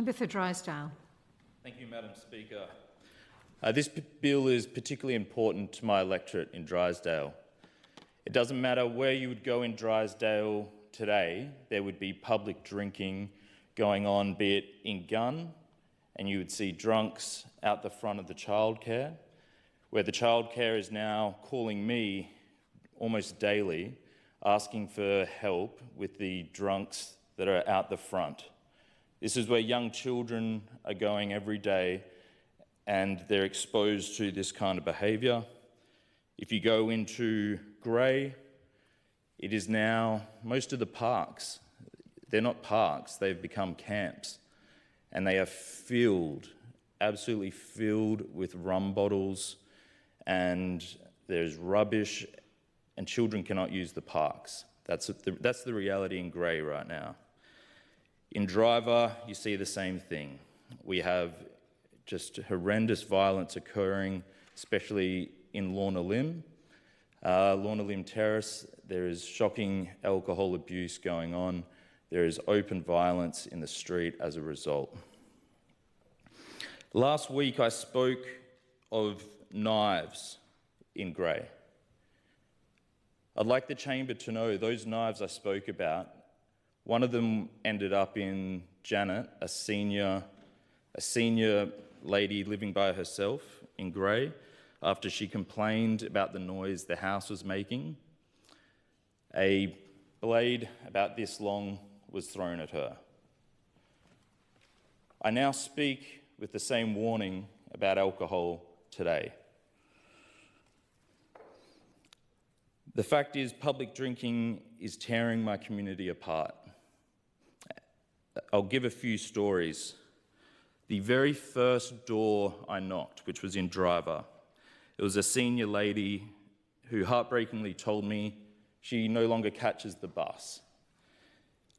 Member for Drysdale. Thank you, Madam Speaker. This bill is particularly important to my electorate in Drysdale. It doesn't matter where you would go in Drysdale today, there would be public drinking going on, be it in Gun, and you would see drunks out the front of the childcare, where the childcare is now calling me almost daily, asking for help with the drunks that are out the front. This is where young children are going every day and they're exposed to this kind of behaviour. If you go into Grey, it is now most of the parks. They're not parks, they've become camps. And they are filled, absolutely filled with rum bottles, and there's rubbish, and children cannot use the parks. That's the reality in Grey right now. In Driver, you see the same thing. We have just horrendous violence occurring, especially in Lorna Lim. Lorna Lim Terrace, there is shocking alcohol abuse going on. There is open violence in the street as a result. Last week I spoke of knives in Grey. I'd like the chamber to know those knives I spoke about, one of them ended up in Janet, a senior lady living by herself in Grey, after she complained about the noise the house was making. A blade about this long was thrown at her. I now speak with the same warning about alcohol today. The fact is, public drinking is tearing my community apart. I'll give a few stories. The very first door I knocked, which was in Driver, it was a senior lady who heartbreakingly told me she no longer catches the bus.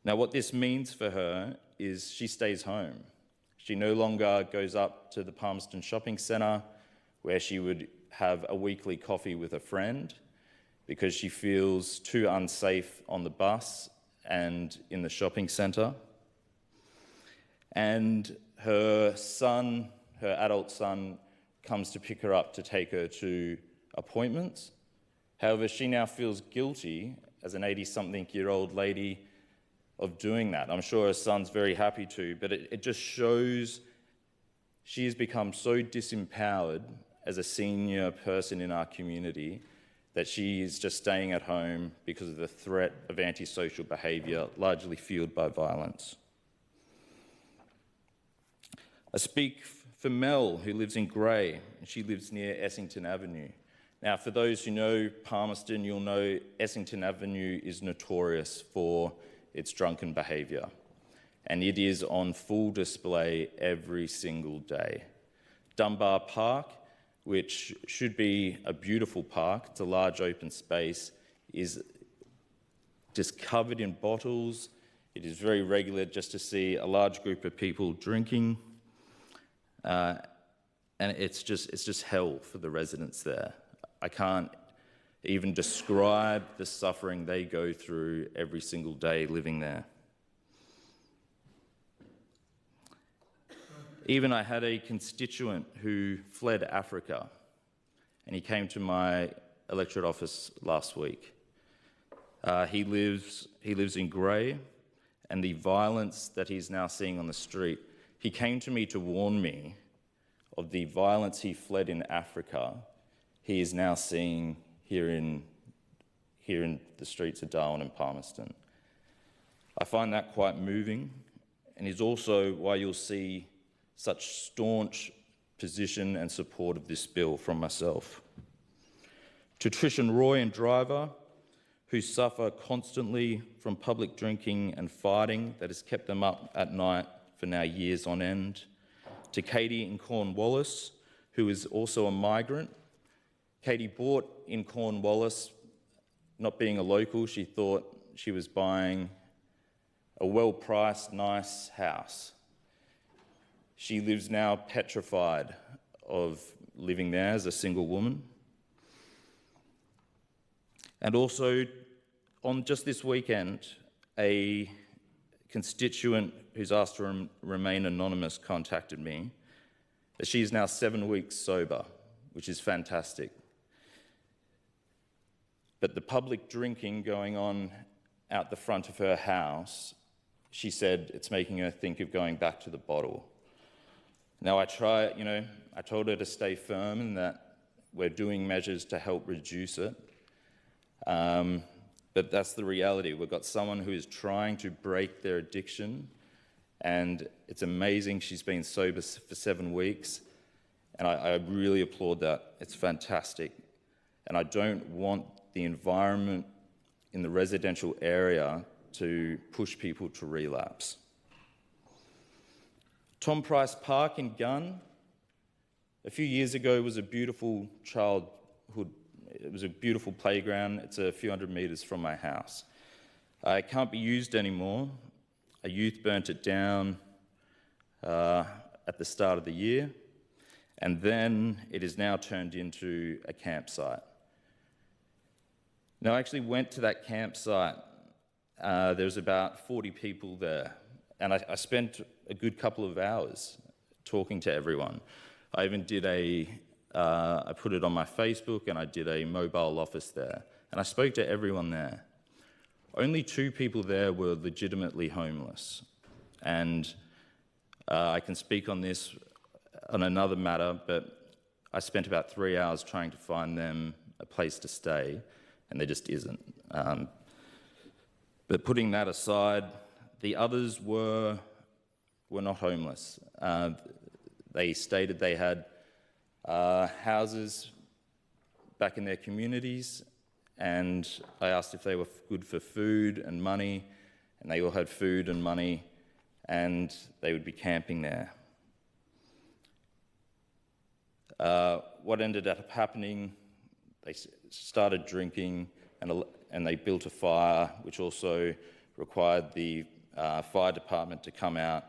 Now, what this means for her is she stays home. She no longer goes up to the Palmerston Shopping Centre where she would have a weekly coffee with a friend because she feels too unsafe on the bus and in the shopping centre. And her son, her adult son, comes to pick her up to take her to appointments. However, she now feels guilty as an 80-something-year-old lady of doing that. I'm sure her son's very happy to, but it just shows she has become so disempowered as a senior person in our community that she is just staying at home because of the threat of antisocial behaviour, largely fuelled by violence. I speak for Mel, who lives in Grey, and she lives near Essington Avenue. Now, for those who know Palmerston, you'll know Essington Avenue is notorious for its drunken behaviour, and it is on full display every single day. Dunbar Park, which should be a beautiful park, it's a large open space, is just covered in bottles. It is very regular just to see a large group of people drinking. And it's just hell for the residents there. I can't even describe the suffering they go through every single day living there. Even I had a constituent who fled Africa, and he came to my electorate office last week. He lives in Grey, and the violence that he's now seeing on the street, he came to me to warn me of the violence he fled in Africa, he is now seeing here in the streets of Darwin and Palmerston. I find that quite moving, and is also why you'll see such staunch position and support of this bill from myself. To Trish and Roy and Driver, who suffer constantly from public drinking and fighting that has kept them up at night for now years on end. To Katie in Cornwallis, who is also a migrant. Katie bought in Cornwallis, not being a local, she thought she was buying a well-priced, nice house. She lives now petrified of living there as a single woman. And also, on just this weekend, a constituent who's asked to remain anonymous contacted me that she is now 7 weeks sober, which is fantastic. But the public drinking going on out the front of her house, she said it's making her think of going back to the bottle. Now I told her to stay firm and that we're doing measures to help reduce it. But that's the reality. We've got someone who is trying to break their addiction, and it's amazing she's been sober for 7 weeks, and I really applaud that. It's fantastic. And I don't want the environment in the residential area to push people to relapse. Tom Price Park in Gunn, a few years ago, was a beautiful childhood. It was a beautiful playground. It's a few hundred metres from my house. It can't be used anymore. A youth burnt it down at the start of the year, and then it is now turned into a campsite. Now, I actually went to that campsite. There was about 40 people there, and I spent a good couple of hours talking to everyone. I even did I put it on my Facebook, and I did a mobile office there, and I spoke to everyone there. Only 2 people there were legitimately homeless, and I can speak on this on another matter, but I spent about 3 hours trying to find them a place to stay, and there just isn't. But putting that aside, the others were not homeless. They stated they had houses back in their communities, and I asked if they were good for food and money, and they all had food and money, and they would be camping there. What ended up happening, they started drinking, and they built a fire, which also required the fire department to come out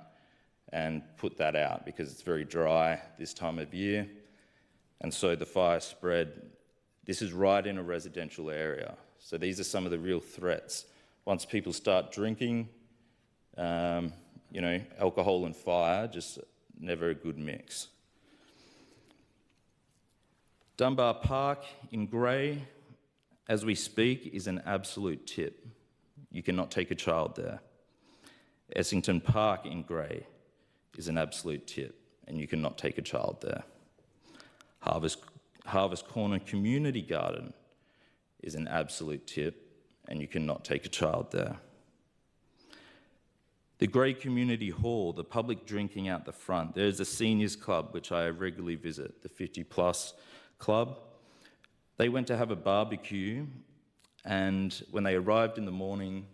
and put that out because it's very dry this time of year. And so the fire spread. This is right in a residential area. So these are some of the real threats. Once people start drinking, alcohol and fire, just never a good mix. Dunbar Park in Grey, as we speak, is an absolute tip. You cannot take a child there. Essington Park in Grey is an absolute tip, and you cannot take a child there. Harvest Corner Community Garden is an absolute tip, and you cannot take a child there. The Grey Community Hall, the public drinking out the front, there's a seniors club which I regularly visit, the 50+ club. They went to have a barbecue, and when they arrived in the morning,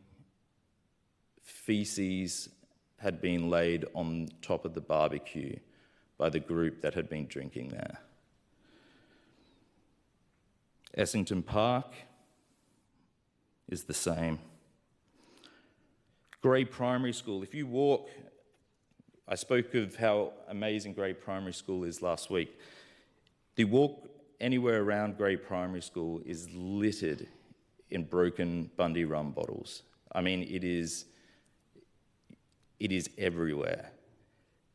feces had been laid on top of the barbecue by the group that had been drinking there. Essington Park is the same. Grey Primary School. If you walk, I spoke of how amazing Grey Primary School is last week. The walk anywhere around Grey Primary School is littered in broken Bundy rum bottles. I mean, it is everywhere.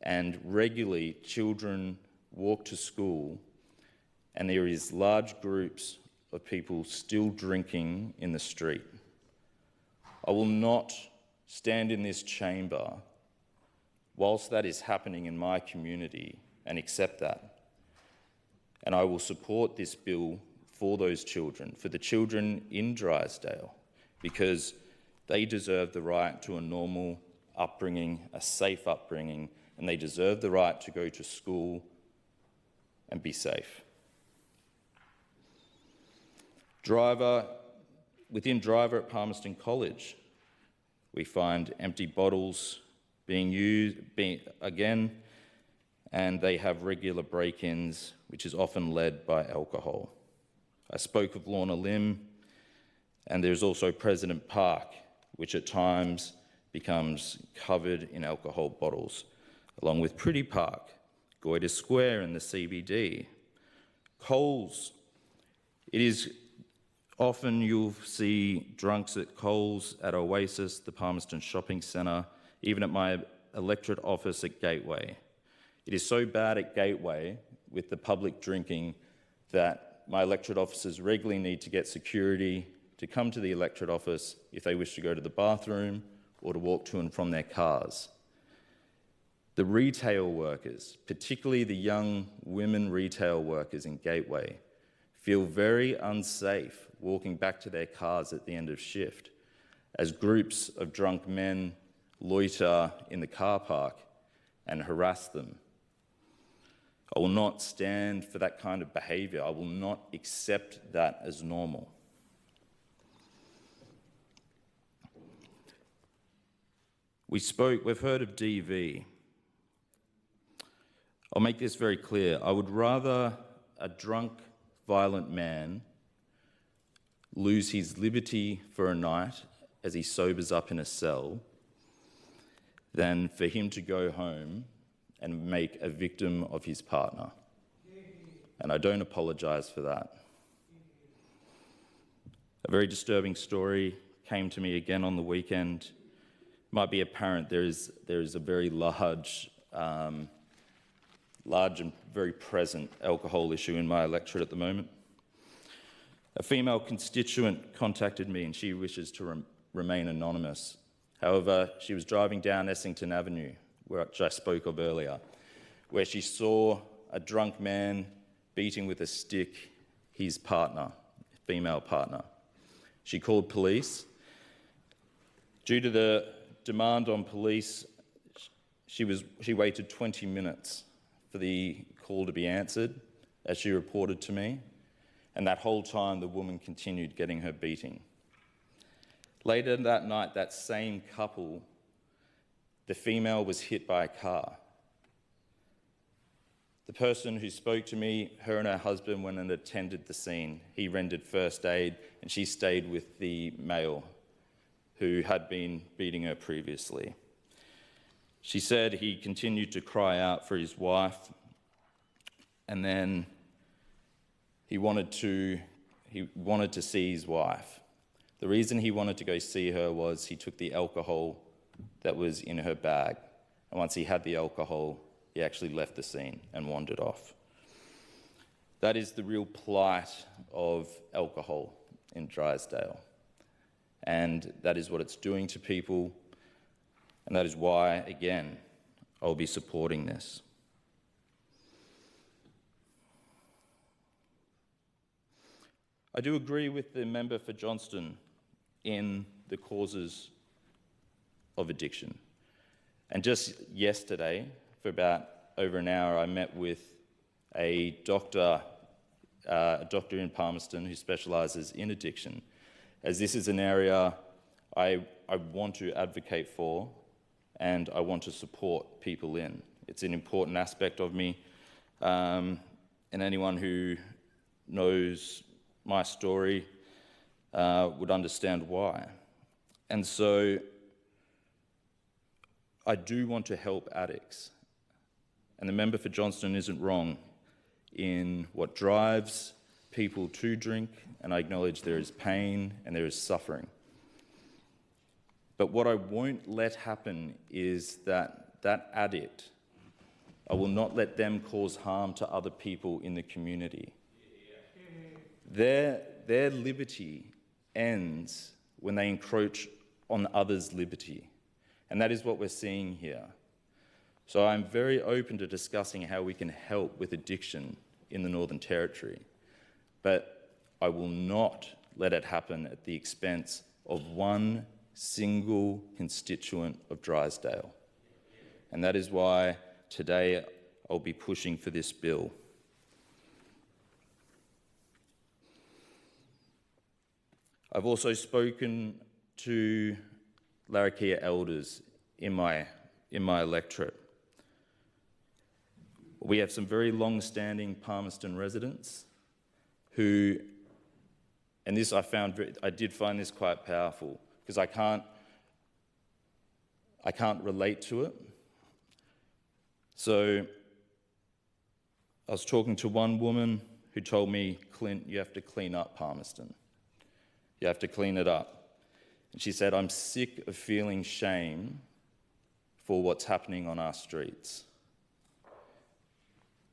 And regularly, children walk to school, and there is large groups of people still drinking in the street. I will not stand in this chamber whilst that is happening in my community and accept that. And I will support this bill for those children, for the children in Drysdale, because they deserve the right to a normal upbringing, a safe upbringing, and they deserve the right to go to school and be safe. Within Driver at Palmerston College, we find empty bottles being used again, and they have regular break-ins, which is often led by alcohol. I spoke of Lorna Lim, and there's also President Park, which at times becomes covered in alcohol bottles, along with Pretty Park, Goyder Square in the CBD, Coles. It is often you'll see drunks at Coles, at Oasis, the Palmerston Shopping Centre, even at my electorate office at Gateway. It is so bad at Gateway with the public drinking that my electorate officers regularly need to get security to come to the electorate office if they wish to go to the bathroom or to walk to and from their cars. The retail workers, particularly the young women retail workers in Gateway, feel very unsafe walking back to their cars at the end of shift as groups of drunk men loiter in the car park and harass them. I will not stand for that kind of behaviour. I will not accept that as normal. We've heard of DV. I'll make this very clear. I would rather a drunk, violent man lose his liberty for a night as he sobers up in a cell than for him to go home and make a victim of his partner. And I don't apologise for that. A very disturbing story came to me again on the weekend. It might be apparent there is a very large and very present alcohol issue in my electorate at the moment. A female constituent contacted me and she wishes to remain anonymous. However, she was driving down Essington Avenue, which I spoke of earlier, where she saw a drunk man beating with a stick his partner, female partner. She called police. Due to the demand on police, she waited 20 minutes for the call to be answered, as she reported to me, and that whole time the woman continued getting her beating. Later that night, that same couple, the female was hit by a car. The person who spoke to me, her and her husband went and attended the scene. He rendered first aid and she stayed with the male who had been beating her previously. She said he continued to cry out for his wife and then he wanted to see his wife. The reason he wanted to go see her was he took the alcohol that was in her bag. And once he had the alcohol, he actually left the scene and wandered off. That is the real plight of alcohol in Drysdale. And that is what it's doing to people. And that is why, again, I'll be supporting this. I do agree with the member for Johnston in the causes of addiction. And just yesterday, for about over an hour, I met with a doctor in Palmerston who specialises in addiction, as this is an area I want to advocate for and I want to support people in. It's an important aspect of me, and anyone who knows my story would understand why. And so I do want to help addicts. And the member for Johnston isn't wrong in what drives people to drink, and I acknowledge there is pain and there is suffering. But what I won't let happen is that addict, I will not let them cause harm to other people in the community. Their liberty ends when they encroach on others' liberty. And that is what we're seeing here. So I'm very open to discussing how we can help with addiction in the Northern Territory. But I will not let it happen at the expense of one single constituent of Drysdale. And that is why today I'll be pushing for this bill. I've also spoken to Larrakia elders in my electorate. We have some very long-standing Palmerston residents who, and this I did find this quite powerful because I can't relate to it. So I was talking to one woman who told me, Clint, you have to clean up Palmerston. You have to clean it up. And she said, I'm sick of feeling shame for what's happening on our streets.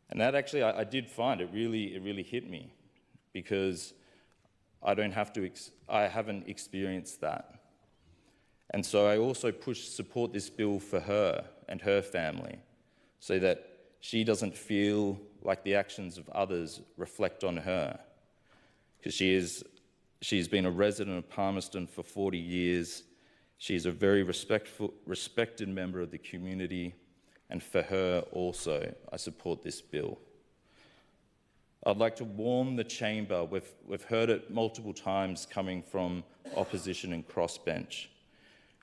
And that actually, I did find it really hit me, because I haven't experienced that. And so I also support this bill for her and her family, so that she doesn't feel like the actions of others reflect on her. Because she's been a resident of Palmerston for 40 years. She's a very respected member of the community, and for her also, I support this bill. I'd like to warn the chamber. We've heard it multiple times coming from opposition and crossbench.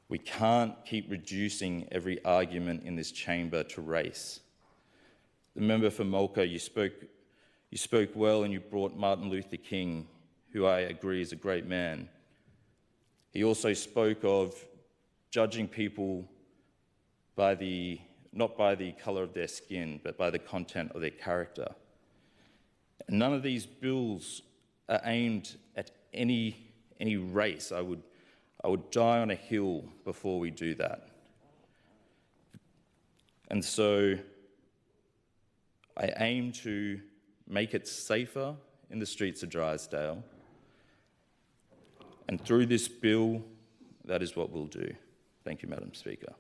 We can't keep reducing every argument in this chamber to race. The member for Mulca, you spoke well, and you brought Martin Luther King, who I agree is a great man. He also spoke of judging people not by the colour of their skin, but by the content of their character. And none of these bills are aimed at any race. I would die on a hill before we do that. And so I aim to make it safer in the streets of Drysdale. And through this bill, that is what we'll do. Thank you, Madam Speaker.